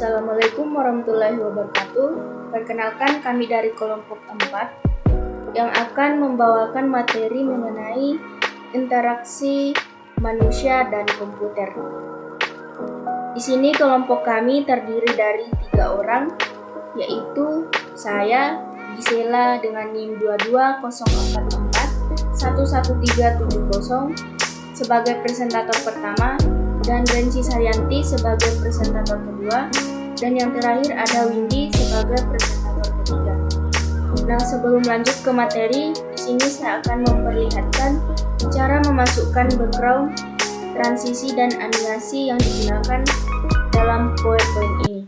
Assalamualaikum warahmatullahi wabarakatuh. Perkenalkan, kami dari kelompok 4 yang akan membawakan materi mengenai interaksi manusia dan komputer. Di sini kelompok kami terdiri dari 3 orang, yaitu saya, Gisela dengan NIM 22044111370 sebagai presentator pertama, dan Renci Saryanti sebagai presentator kedua, dan yang terakhir ada Windy sebagai presentator ketiga. Nah, sebelum lanjut ke materi, di sini saya akan memperlihatkan cara memasukkan background, transisi, dan animasi yang digunakan dalam PowerPoint ini.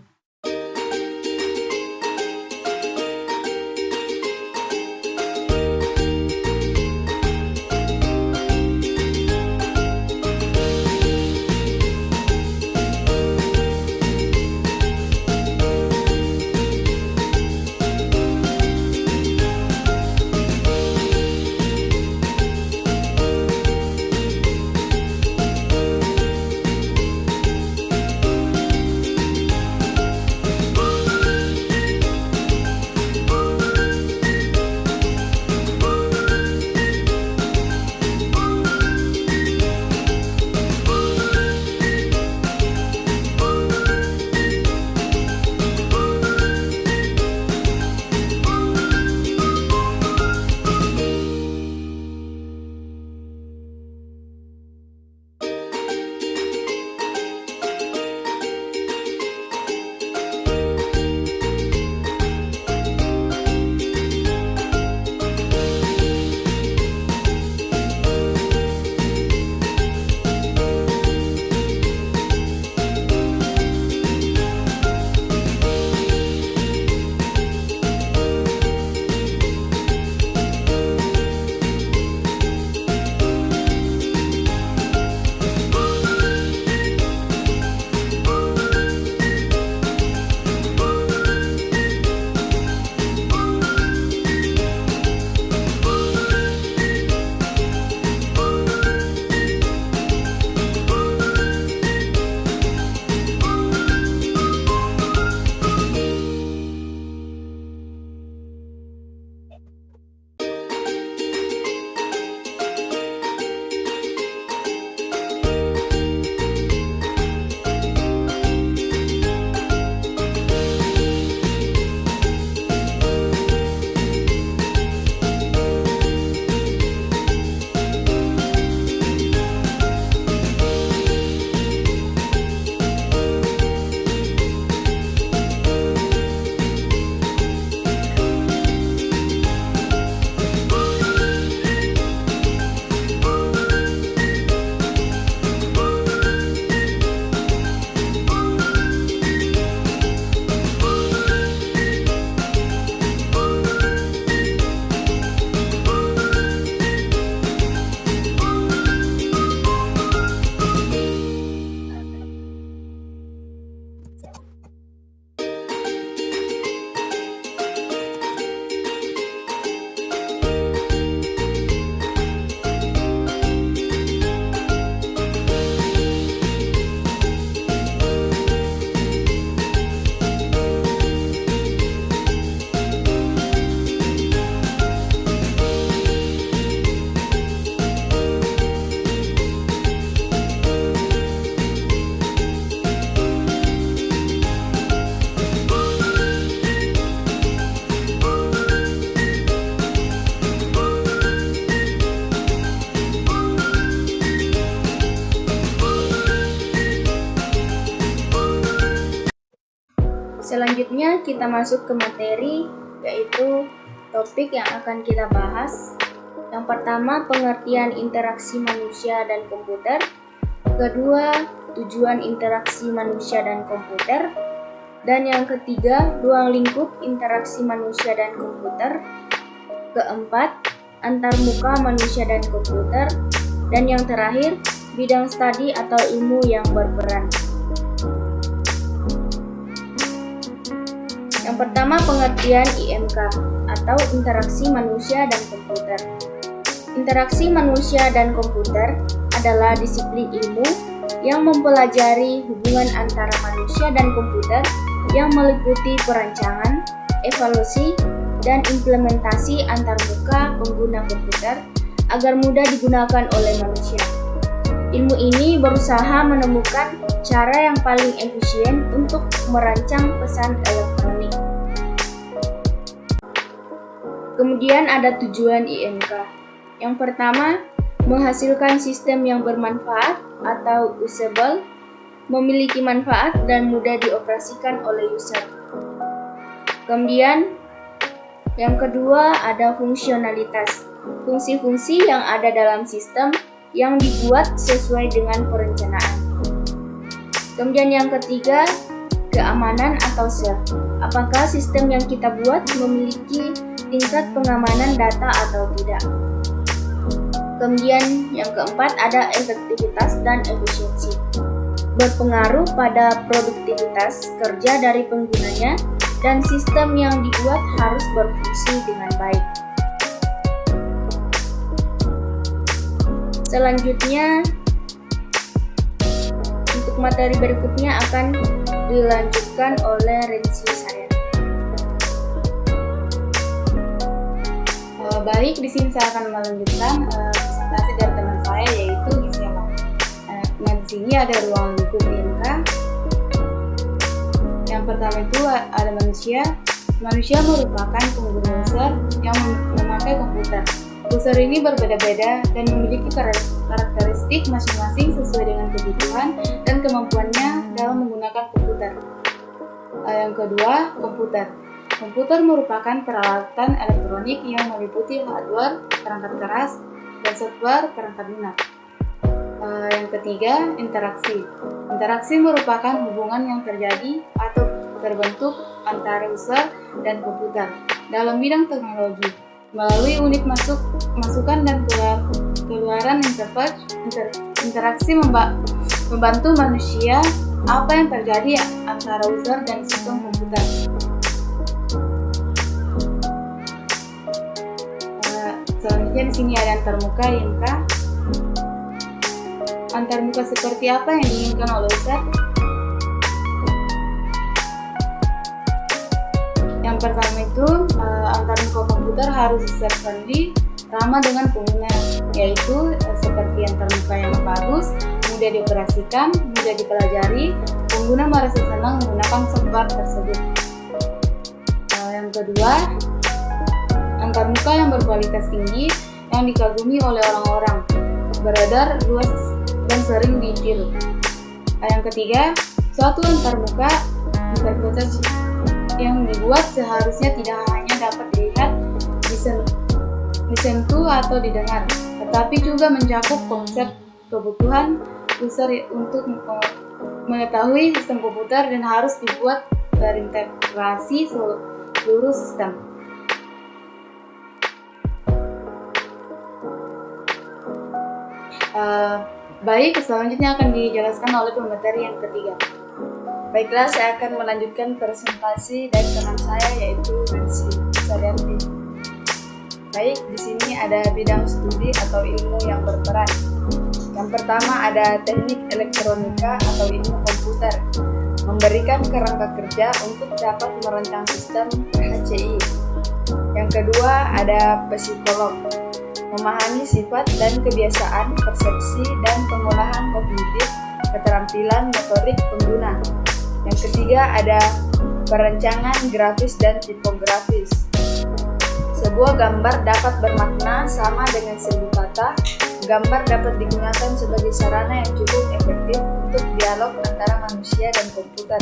Selanjutnya kita masuk ke materi, yaitu topik yang akan kita bahas. Yang pertama, pengertian interaksi manusia dan komputer. Kedua, tujuan interaksi manusia dan komputer. Dan yang ketiga, ruang lingkup interaksi manusia dan komputer. Keempat, antarmuka manusia dan komputer. Dan yang terakhir, bidang studi atau ilmu yang berperan. Yang pertama, pengertian IMK atau interaksi manusia dan komputer. Interaksi manusia dan komputer adalah disiplin ilmu yang mempelajari hubungan antara manusia dan komputer yang meliputi perancangan, evaluasi, dan implementasi antarmuka pengguna komputer agar mudah digunakan oleh manusia. Ilmu ini berusaha menemukan cara yang paling efisien untuk merancang pesan elektronik. Kemudian ada tujuan IMK. Yang pertama, menghasilkan sistem yang bermanfaat atau usable, memiliki manfaat dan mudah dioperasikan oleh user. Kemudian, yang kedua ada fungsionalitas. Fungsi-fungsi yang ada dalam sistem yang dibuat sesuai dengan perencanaan. Kemudian yang ketiga, keamanan atau SERT. Apakah sistem yang kita buat memiliki tingkat pengamanan data atau tidak. Kemudian yang keempat ada efektivitas dan efisiensi. Berpengaruh pada produktivitas kerja dari penggunanya dan sistem yang dibuat harus berfungsi dengan baik. Selanjutnya, untuk materi berikutnya akan dilanjutkan oleh Rensi saya. Baik, di sini saya akan melanjutkan presentasi dari teman saya yaitu Gisela. Nah, di sini ada ruang lingkup IMK. Yang pertama itu ada manusia. Manusia merupakan pengguna user yang memakai komputer. User ini berbeda-beda dan memiliki karakteristik masing-masing sesuai dengan kebutuhan dan kemampuannya dalam menggunakan komputer. Yang kedua, komputer. Komputer merupakan peralatan elektronik yang meliputi hardware, perangkat keras, dan software perangkat lunak. Yang ketiga, interaksi. Interaksi merupakan hubungan yang terjadi atau terbentuk antara user dan komputer dalam bidang teknologi melalui unit masukan dan keluaran interface. Interaksi membantu manusia apa yang terjadi antara user dan sistem komputer. Selanjutnya di sini ada antarmuka IMK. Antarmuka seperti apa yang diinginkan oleh user? Yang pertama itu antarmuka komputer harus user friendly, ramah dengan pengguna, yaitu seperti antarmuka yang bagus, mudah dioperasikan, mudah dipelajari, pengguna merasa senang menggunakan software tersebut. Yang kedua, antarmuka yang berkualitas tinggi yang dikagumi oleh orang-orang, beredar luas dan sering ditiru. Yang ketiga, suatu antarmuka interpretasi yang dibuat seharusnya tidak hanya dapat dilihat, disentuh atau didengar, tetapi juga mencakup konsep kebutuhan user untuk mengetahui sistem komputer dan harus dibuat terintegrasi seluruh sistem. Baik, selanjutnya akan dijelaskan oleh pemateri yang ketiga. Baiklah, saya akan melanjutkan presentasi dari teman saya yaitu Rensi Saryanti. Baik, di sini ada bidang studi atau ilmu yang berperan. Yang pertama ada teknik elektronika atau ilmu komputer, memberikan kerangka kerja untuk dapat merancang sistem HCI. Yang kedua ada psikolog, memahami sifat dan kebiasaan, persepsi dan pengolahan kognitif, keterampilan motorik pengguna. Yang ketiga ada perancangan grafis dan tipografis. Sebuah gambar dapat bermakna sama dengan 1000 kata. Gambar dapat digunakan sebagai sarana yang cukup efektif untuk dialog antara manusia dan komputer.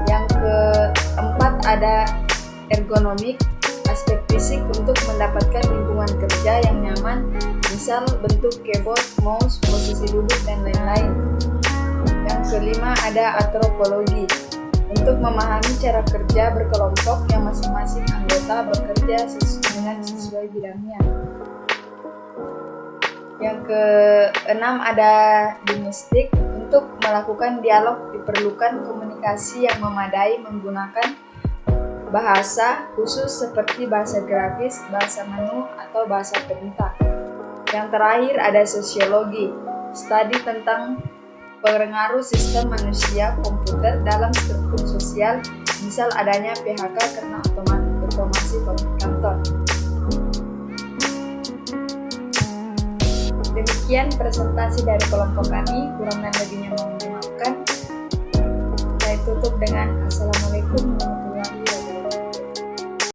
Yang keempat ada ergonomik, aspek fisik untuk mendapatkan lingkungan kerja yang nyaman, misal bentuk keyboard, mouse, posisi duduk, dan lain-lain. Yang kelima ada antropologi, untuk memahami cara kerja berkelompok yang masing-masing anggota bekerja sesuai bidangnya. Yang keenam ada domestik, untuk melakukan dialog diperlukan komunikasi yang memadai menggunakan bahasa khusus seperti bahasa grafis, bahasa menu, atau bahasa perintah. Yang terakhir ada sosiologi, studi tentang pengaruh sistem manusia komputer dalam struktur sosial, misal adanya PHK karena otomasi kantor. Demikian presentasi dari kelompok kami, kurang dan lebihnya mohon dimaafkan. Saya tutup dengan Assalamualaikum warahmatullahi wabarakatuh.